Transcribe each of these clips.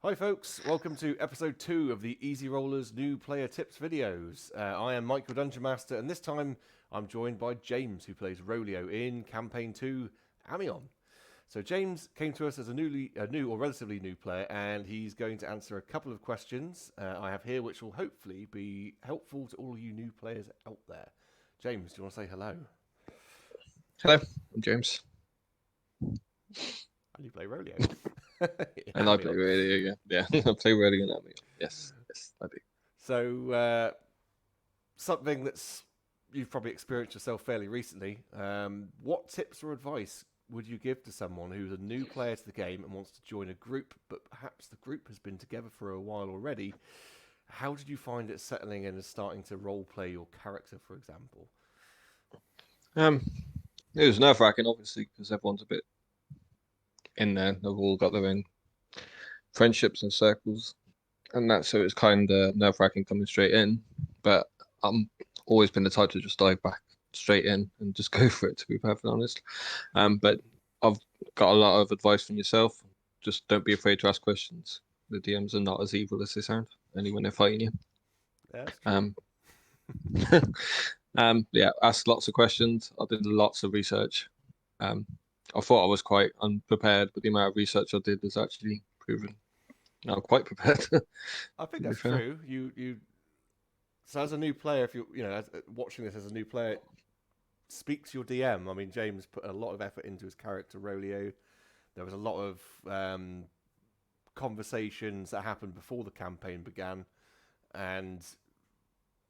Hi folks, welcome to episode 2 of the EasyRollers new player tips videos. I am Mike, your Dungeon Master, and this time I'm joined by James, who plays Rolio in Campaign 2 Amion. So James came to us as a new or relatively new player, and he's going to answer a couple of questions I have here, which will hopefully be helpful to all you new players out there. James, do you want to say hello? Hello, I'm James, And you play Rolio in and I play Amion. radio. Yeah, I play radio in Amiga. Yes, I do. So something that's you've probably experienced yourself fairly recently. What tips or advice would you give to someone who's a new player to the game and wants to join a group, but perhaps the group has been together for a while already? How did you find it settling in and starting to role play your character, for example? Um, it was nerve-wracking, obviously, because everyone's a bit in there. They've all got their own friendships and circles, and that so it's kind of nerve-wracking coming straight in. But I'm always been the type to just dive back straight in and just go for it, to be perfectly honest. But I've got a lot of advice from yourself. Just don't be afraid to ask questions. The DMs are not as evil as they sound, only when they're fighting you. Yeah, that's true. Um, yeah, asked lots of questions. I did lots of research. Um, I thought I was quite unprepared, but the amount of research I did has actually proven I'm quite prepared. I think To be that's fair. true. So as a new player, if you watching this as a new player, speak to your DM. I mean, James put a lot of effort into his character Rolio. There was a lot of conversations that happened before the campaign began, and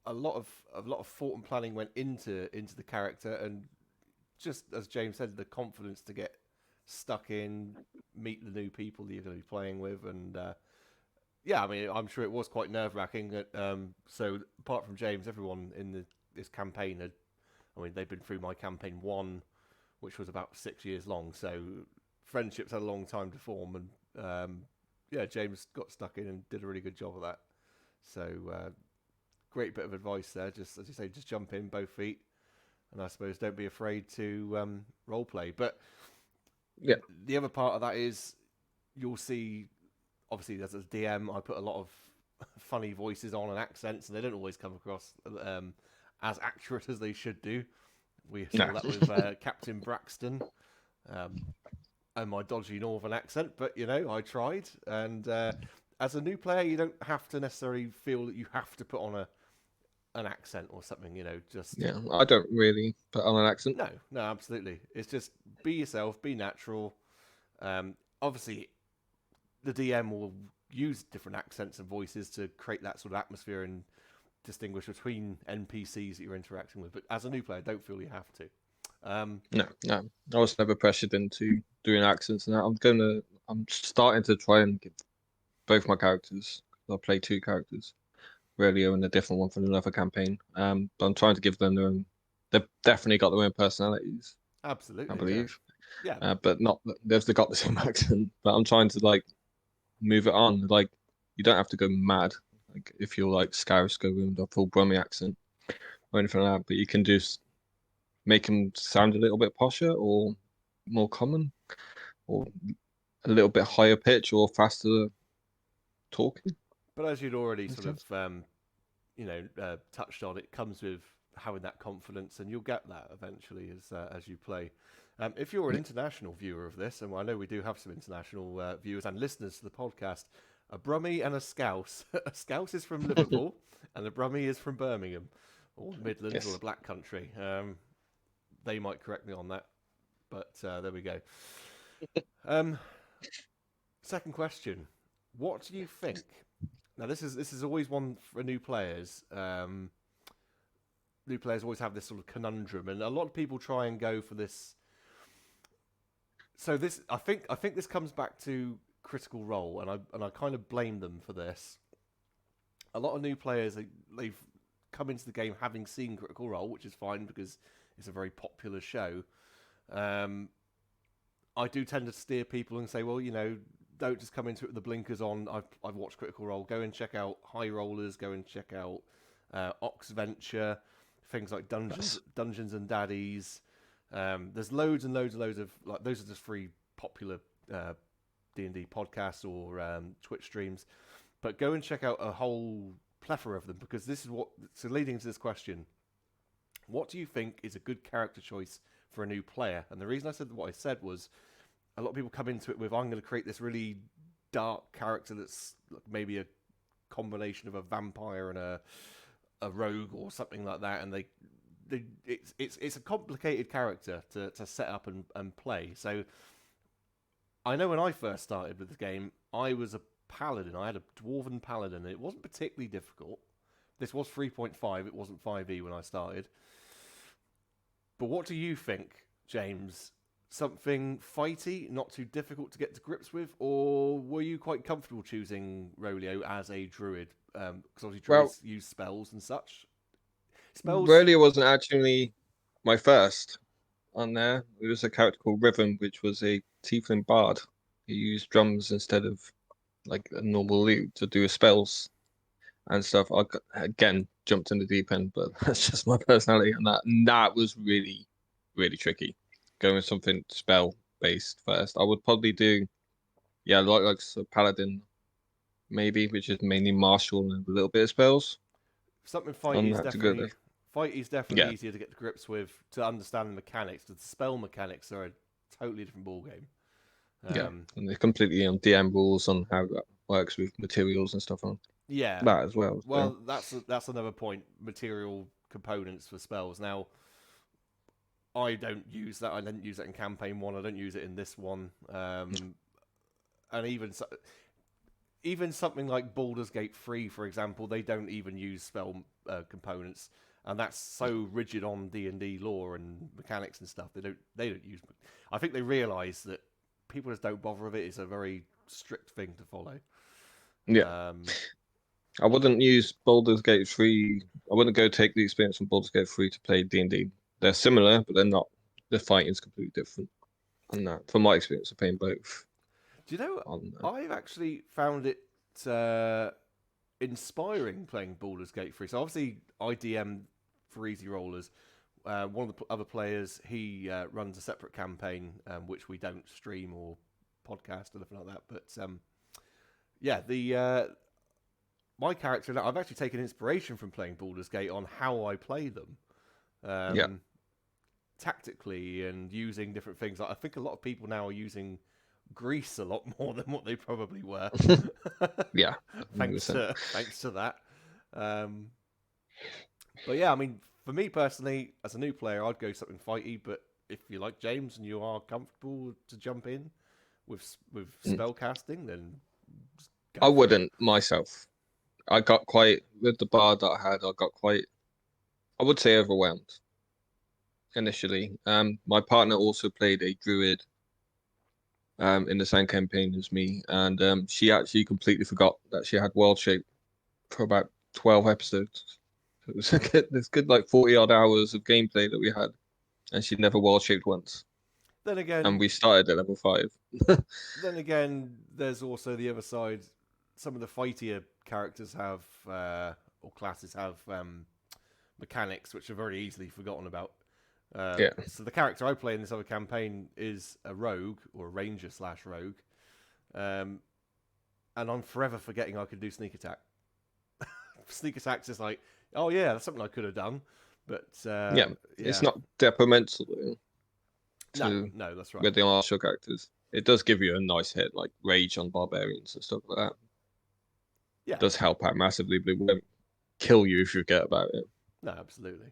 a lot of thought and planning went into the character. And just as James said, the confidence to get stuck in, meet the new people that you're going to be playing with, and yeah, I mean, I'm sure it was quite nerve wracking. So apart from James, everyone in this campaign had, I mean, they've been through my campaign one, which was about 6 years long. So friendships had a long time to form, and yeah, James got stuck in and did a really good job of that. So great bit of advice there. Just as you say, just jump in both feet, and I suppose don't be afraid to role play. But Yeah, the other part of that is you'll see. Obviously, as a DM, I put a lot of funny voices on and accents, and they don't always come across as accurate as they should do. We no. saw that with Captain Braxton. Um, and my dodgy northern accent, but I tried. And as a new player, you don't have to necessarily feel that you have to put on an accent or something. Just Yeah, I don't really put on an accent. no, no, absolutely. It's just be yourself, be natural. Obviously, the DM will use different accents and voices to create that sort of atmosphere and distinguish between NPCs that you're interacting with. But as a new player, don't feel you have to. No. I was never pressured into doing accents, and I'm starting to try and give both my characters. I play two characters, Radio and a different one from another campaign. But I'm trying to give them their own. They've definitely got their own personalities, I Absolutely, yeah, believe. yeah. But not they've got the same accent. But I'm trying to like move it on. Like you don't have to go mad. Like if you're like Scouse, go with a full Brummie accent or anything like that. But you can just make them sound a little bit posher or more common or a little bit higher pitch or faster talking. But as you'd already Makes sort of sense. touched on, it comes with having that confidence, and you'll get that eventually as you play. If you're an Yeah. international viewer of this, and I know we do have some international viewers and listeners to the podcast, a Brummie and a Scouse. A Scouse is from Liverpool, and a Brummie is from Birmingham, or the Midlands, or the Yes. Black Country. They might correct me on that, but there we go. Um, Second question: what do you think? Now, this is always one for new players. New players always have this sort of conundrum, and a lot of people try and go for this. So this, I think this comes back to Critical Role, and I kind of blame them for this. A lot of new players they've come into the game having seen Critical Role, which is fine because it's a very popular show. Um, I do tend to steer people and say, well, don't just come into it with the blinkers on. I've watched Critical Role. Go and check out High Rollers. Go and check out Ox Venture, things like Yes. Dungeons and Daddies. There's loads and loads and loads of like those are just three popular uh, D&D podcasts or Twitch streams, but go and check out a whole plethora of them, because this is what. So leading to this question, what do you think is a good character choice for a new player? And the reason I said what I said was, a lot of people come into it with, I'm going to create this really dark character that's maybe a combination of a vampire and a rogue or something like that, and it's a complicated character to set up and play. So I know when I first started with the game, I was a paladin. I had a dwarven paladin, and it wasn't particularly difficult. This was 3.5, it wasn't 5e when I started. But what do you think, James? Something fighty, not too difficult to get to grips with, or were you quite comfortable choosing Rolio as a druid? Because obviously druids use spells and such. Spells. Rolio wasn't actually my first on there. It was a character called Rhythm, which was a tiefling bard. He used drums instead of like a normal lute to do his spells and stuff. Again jumped in the deep end, but that's just my personality on that. And that was really, really tricky. Going with something spell based first. I would probably do, like so paladin, maybe, which is mainly martial and a little bit of spells. Something On fighty is that to go definitely there. Yeah, easier to get to grips with, to understand the mechanics. The spell mechanics are a totally different ball game. yeah, and they're completely on DM rules on how that works with materials and stuff on Yeah. that as well. So. Well, that's another point. Material components for spells. Now, I don't use that. I didn't use that in campaign 1. I don't use it in this one. And even something like Baldur's Gate 3, for example, they don't even use spell components, and that's so rigid on D&D lore and mechanics and stuff. They don't use. I think they realise that people just don't bother with it. It's a very strict thing to follow. Yeah. I wouldn't use Baldur's Gate 3. I wouldn't go take the experience from Baldur's Gate 3 to play D&D. They're similar, but they're not. The fighting is completely different. And that, from my experience of playing both. Do you know? On I've actually found it inspiring playing Baldur's Gate 3. So obviously, I DM for Easy Rollers. One of the other players, he runs a separate campaign, which we don't stream or podcast or anything like that. But my character, I've actually taken inspiration from playing Baldur's Gate on how I play them. Tactically and using different things. I think a lot of people now are using Greece a lot more than what they probably were. Yeah. thanks to that. But yeah, I mean, for me personally, as a new player, I'd go something fighty. But if you like James and you are comfortable to jump in with spell casting, then I wouldn't myself. I got quite with the bar that I had. I got quite, I would say, overwhelmed initially. My partner also played a druid in the same campaign as me, and she actually completely forgot that she had world shape for about 12 episodes. So it was this good like 40 odd hours of gameplay that we had, and she'd never world shaped once. Then again, And we started at level 5. then again, there's also the other side. Some of the fightier characters have or classes have mechanics which are very easily forgotten about. So the character I play in this other campaign is a rogue or a ranger / rogue, and I'm forever forgetting I could do sneak attack. Sneak attack's just like, oh yeah, that's something I could have done, but it's not detrimental to no, that's right. with the martial characters. It does give you a nice hit, like rage on barbarians and stuff like that. Yeah, it does help out massively, but it won't kill you if you forget about it. No, absolutely.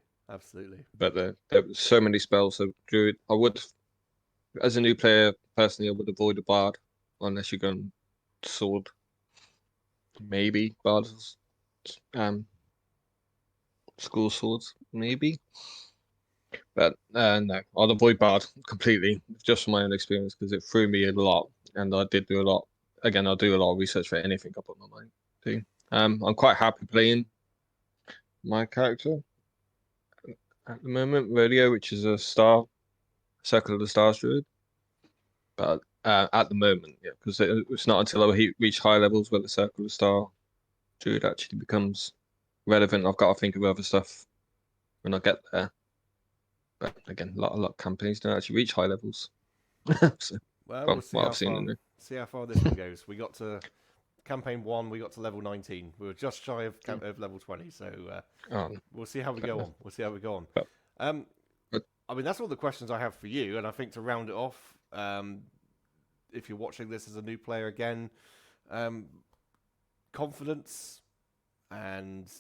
But there were so many spells. So druid, I would, as a new player, personally, I would avoid a bard unless you're going sword. Maybe bards, school swords, maybe. But no, I'd avoid bard completely, just from my own experience, because it threw me a lot, and I did do a lot. Again, I do a lot of research for anything I put my mind to. I'm quite happy playing my character at the moment, Rodeo, which is a Circle of the Stars druid. But at the moment, yeah, because it's not until I reach high levels where the Circle of the Star druid actually becomes relevant. I've got to think of other stuff when I get there. But again, a lot of companies don't actually reach high levels. So. Well, From we'll what I've seen in there. see how far this one goes. We got to campaign 1, we got to level 19. We were just shy of level 20, so Oh, we'll see how we go on. We'll see how we go on. but, Um, but I mean, that's all the questions I have for you, and I think to round it off, if you're watching this as a new player again, confidence and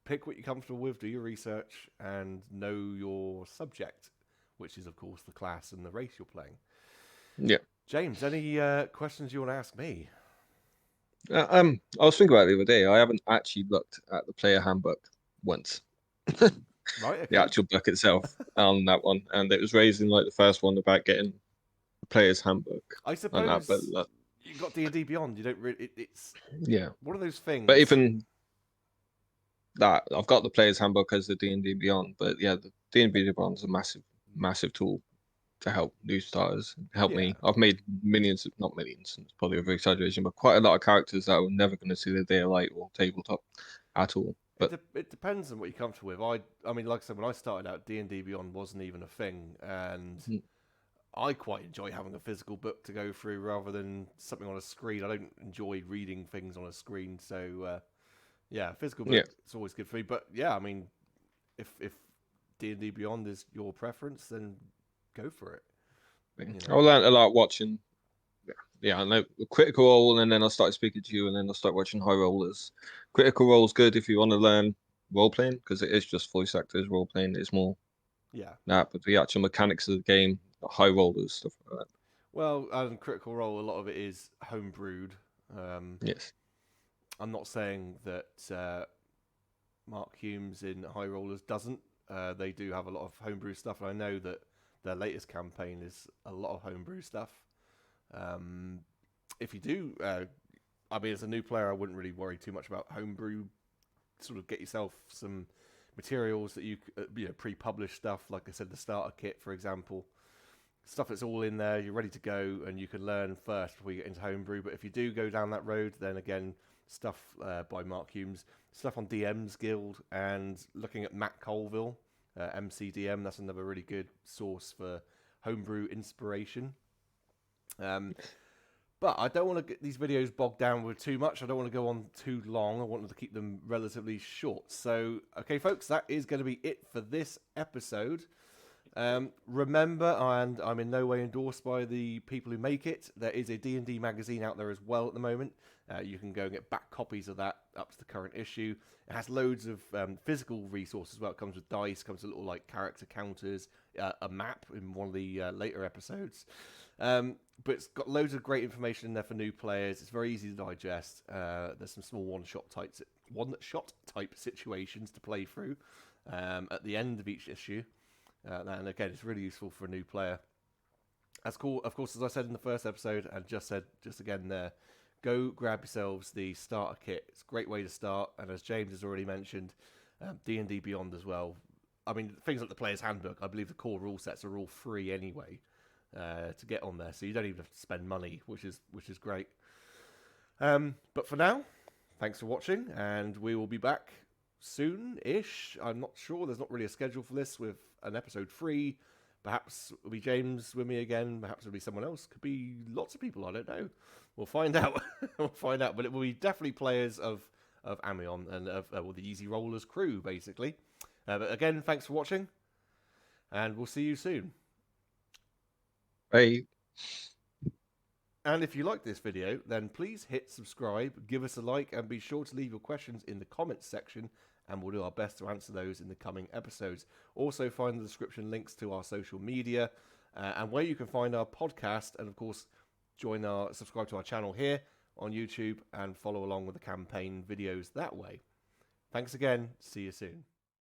pick what you're comfortable with, do your research, and know your subject, which is, of course, the class and the race you're playing. yeah. James, any questions you want to ask me? I was thinking about it the other day. I haven't actually looked at the player handbook once. Right, The okay. actual book itself on that one, and it was raised in like the first one about getting the player's handbook I and that. But suppose you got D&D Beyond. You don't really. It's yeah, one of those but things. even that, I've got the player's handbook as the D&D Beyond. But yeah, the D&D Beyond is a massive tool to help new starters. Help Yeah, me. I've made millions, not millions. It's probably over exaggeration, but quite a lot of characters that were never going to see the daylight or tabletop at all. But it depends on what you're comfortable with. I mean, like I said, when I started out, D&D Beyond wasn't even a thing, and I quite enjoy having a physical book to go through rather than something on a screen. I don't enjoy reading things on a screen, so yeah, physical yeah, book it's always good for me. But yeah, I mean, if D&D Beyond is your preference, then go for it. You I know. learned a lot watching. Yeah, I know Critical Role, and then I started speaking to you, and then I started watching High Rollers. Critical Role is good if you want to learn role playing because it is just voice actors role playing. It's more Yeah. that, but the actual mechanics of the game, High Rollers stuff like that. Well, Critical Role, a lot of it is homebrewed. Um, Yes. I'm not saying that Mark Humes in High Rollers doesn't. They do have a lot of homebrew stuff, and I know that their latest campaign is a lot of homebrew stuff. Um, if you do, I mean, as a new player, I wouldn't really worry too much about homebrew. Sort of get yourself some materials that pre-published stuff, like I said, the starter kit, for example. Stuff that's all in there, you're ready to go, and you can learn first before you get into homebrew. But if you do go down that road, then again, stuff by Mark Humes, stuff on DM's Guild, and looking at Matt Colville, MCDM, that's another really good source for homebrew inspiration. But I don't want to get these videos bogged down with too much. I don't want to go on too long. I want to keep them relatively short. So, okay, folks, that is going to be it for this episode. Remember, and I'm in no way endorsed by the people who make it, there is a D&D magazine out there as well at the moment. You can go and get back copies of that up to the current issue. It has loads of physical resources as well. It comes with dice, comes with little like character counters, a map in one of the later episodes. But it's got loads of great information in there for new players. It's very easy to digest. There's some small one-shot type situations to play through at the end of each issue. And again, it's really useful for a new player. That's cool. Of course, as I said in the first episode, and just again there, go grab yourselves the starter kit. It's a great way to start. And as James has already mentioned, D&D Beyond as well. I mean, things like the player's handbook, I believe the core rule sets are all free anyway to get on there. So you don't even have to spend money, which is great. But for now, thanks for watching, and we will be back soon-ish. I'm not sure. There's not really a schedule for this with an episode 3. Perhaps it'll be James with me again. Perhaps it'll be someone else. Could be lots of people. I don't know. We'll find out. We'll find out. But it will be definitely players of Amion and of the EasyRollers crew, basically. But again, thanks for watching, and we'll see you soon. Bye. And if you like this video, then please hit subscribe, give us a like, and be sure to leave your questions in the comments section, and we'll do our best to answer those in the coming episodes. Also, find the description links to our social media and where you can find our podcast, and of course, subscribe to our channel here on YouTube and follow along with the campaign videos that way. Thanks again. See you soon.